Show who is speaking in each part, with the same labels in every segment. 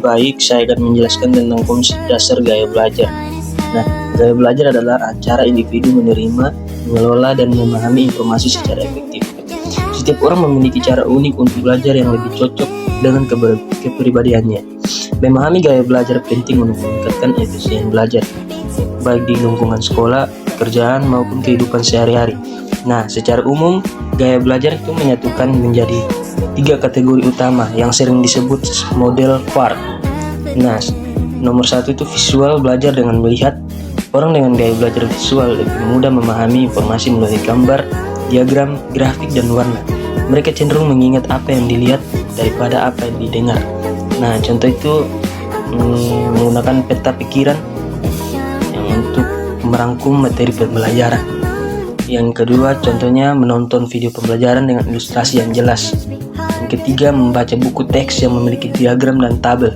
Speaker 1: Baik, saya akan menjelaskan tentang konsep dasar gaya belajar. Nah, gaya belajar adalah cara individu menerima, mengelola, dan memahami informasi secara efektif. Setiap orang memiliki cara unik untuk belajar yang lebih cocok dengan kepribadiannya. Memahami gaya belajar penting untuk meningkatkan efisiensi belajar, baik di lingkungan sekolah, pekerjaan, maupun kehidupan sehari-hari. Nah, secara umum, gaya belajar itu menyatukan menjadi 3 kategori utama yang sering disebut model VAR. Nah, nomor 1 itu visual, belajar dengan melihat. Orang dengan gaya belajar visual lebih mudah memahami informasi melalui gambar, diagram, grafik, dan warna. Mereka cenderung mengingat apa yang dilihat daripada apa yang didengar. Nah, contoh itu menggunakan peta pikiran yang untuk merangkum materi pembelajaran. Yang kedua, contohnya menonton video pembelajaran dengan ilustrasi yang jelas. Yang ketiga, membaca buku teks yang memiliki diagram dan tabel.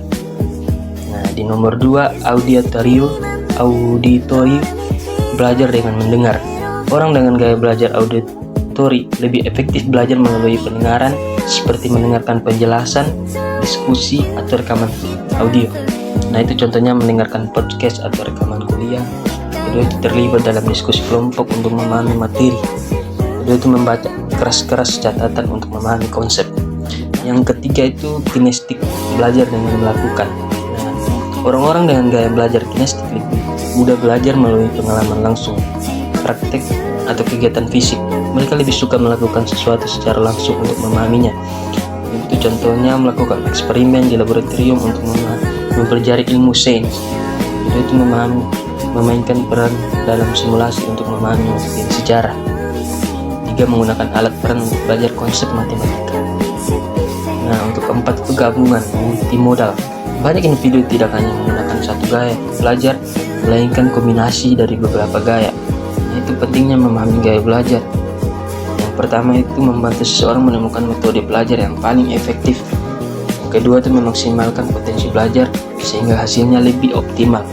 Speaker 1: Nah, di nomor 2, auditori, belajar dengan mendengar. Orang dengan gaya belajar auditori lebih efektif belajar melalui pendengaran, seperti mendengarkan penjelasan, diskusi, atau rekaman audio. Nah, itu contohnya mendengarkan podcast atau rekaman kuliah. Kedua, itu terlibat dalam diskusi kelompok untuk memahami materi. Kedua, itu membaca keras-keras catatan untuk memahami konsep. Yang ketiga itu kinestik, belajar dengan melakukan. Nah, orang-orang dengan gaya belajar kinestik lebih mudah belajar melalui pengalaman langsung, praktek, atau kegiatan fisik. Mereka lebih suka melakukan sesuatu secara langsung untuk memahaminya. Itu contohnya melakukan eksperimen di laboratorium untuk mempelajari ilmu sains. Itu memainkan peran dalam simulasi untuk memahami materi sejarah. 3, menggunakan alat peran untuk belajar konsep matematika. Nah, untuk keempat itu gabungan multimodal. Banyak individu tidak hanya menggunakan satu gaya belajar, melainkan kombinasi dari beberapa gaya. Nah, itu pentingnya memahami gaya belajar. Yang pertama itu membantu seseorang menemukan metode belajar yang paling efektif. Yang kedua itu memaksimalkan potensi belajar sehingga hasilnya lebih optimal.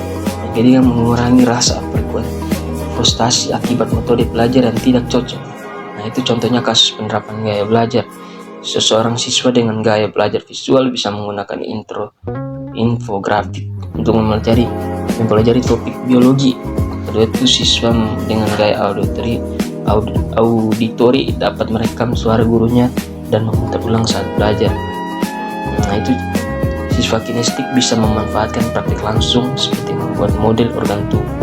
Speaker 1: Yang ketiga, mengurangi rasa frustasi akibat metode belajar yang tidak cocok. Nah, itu contohnya kasus penerapan gaya belajar. Seseorang siswa dengan gaya belajar visual bisa menggunakan infografik untuk mempelajari topik biologi. Kedua itu siswa dengan gaya auditori dapat merekam suara gurunya dan memutar ulang saat belajar. Nah, itu siswa kinestik bisa memanfaatkan praktik langsung seperti membuat model organ tubuh.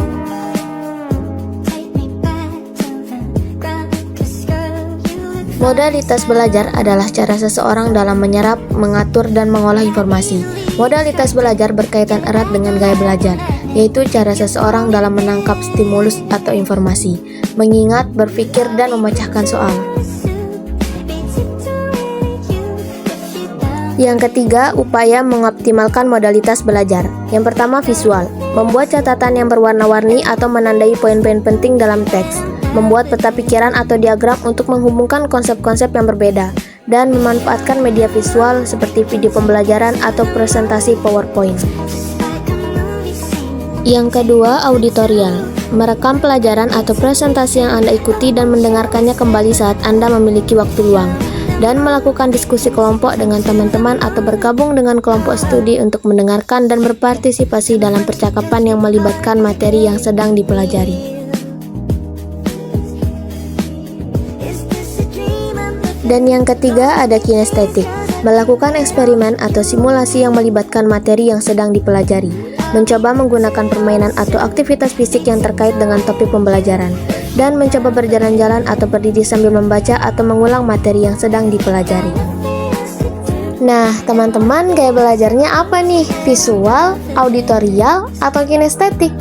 Speaker 2: Modalitas belajar adalah cara seseorang dalam menyerap, mengatur, dan mengolah informasi. Modalitas belajar berkaitan erat dengan gaya belajar, yaitu cara seseorang dalam menangkap stimulus atau informasi, mengingat, berpikir, dan memecahkan soal. Yang ketiga, upaya mengoptimalkan modalitas belajar. Yang pertama, visual. Membuat catatan yang berwarna-warni atau menandai poin-poin penting dalam teks. Membuat peta pikiran atau diagram untuk menghubungkan konsep-konsep yang berbeda, dan memanfaatkan media visual seperti video pembelajaran atau presentasi PowerPoint. Yang kedua, auditorial. Merekam pelajaran atau presentasi yang Anda ikuti dan mendengarkannya kembali saat Anda memiliki waktu luang, dan melakukan diskusi kelompok dengan teman-teman atau bergabung dengan kelompok studi untuk mendengarkan dan berpartisipasi dalam percakapan yang melibatkan materi yang sedang dipelajari. Dan yang ketiga ada kinestetik, melakukan eksperimen atau simulasi yang melibatkan materi yang sedang dipelajari, mencoba menggunakan permainan atau aktivitas fisik yang terkait dengan topik pembelajaran, dan mencoba berjalan-jalan atau berdiri sambil membaca atau mengulang materi yang sedang dipelajari. Nah, teman-teman, gaya belajarnya apa nih? Visual, auditorial, atau kinestetik?